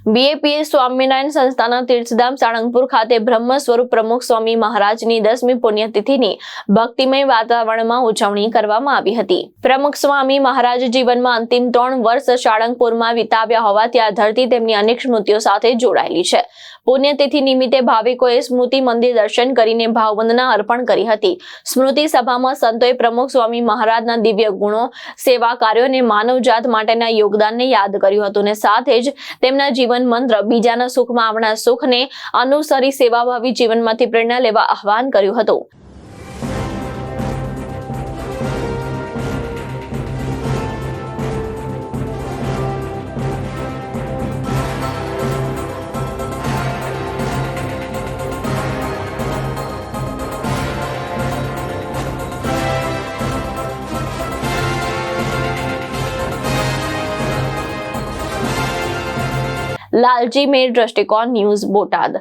BAPS Swaminarayan સંસ્થાના તીર્થધામ સાળંગપુર ખાતે બ્રહ્મ સ્વરૂપ પ્રમુખ સ્વામી મહારાજની 10મી પુણ્યતિથિની ભક્તિમય વાતાવરણમાં ઉજવણી કરવામાં આવી હતી। પ્રમુખ સ્વામી મહારાજ જીવનમાં અંતિમ 3 વર્ષ સાળંગપુરમાં વિતાવ્યા હોવાથી આ ધરતી તેમની અનેક સ્મૃતિઓ સાથે જોડાયેલી છે। પુણ્યતિથિ નિમિત્તે ભાવિકોએ સ્મૃતિ મંદિર દર્શન કરીને ભાવવંદના અર્પણ કરી હતી। સ્મૃતિ સભામાં સંતોએ પ્રમુખ સ્વામી મહારાજના દિવ્ય ગુણો, સેવા કાર્યો અને માનવજાત માટેના યોગદાનને યાદ કર્યું હતું અને સાથે જ તેમના જીવન મંત્ર બીજાના સુખમાં આપણા સુખને અનુસરી સેવાભાવી જીવનમાંથી પ્રેરણા લેવા આહ્વાન કર્યું હતું। लालजी मेर दृष्टिकोण न्यूज बोटाद।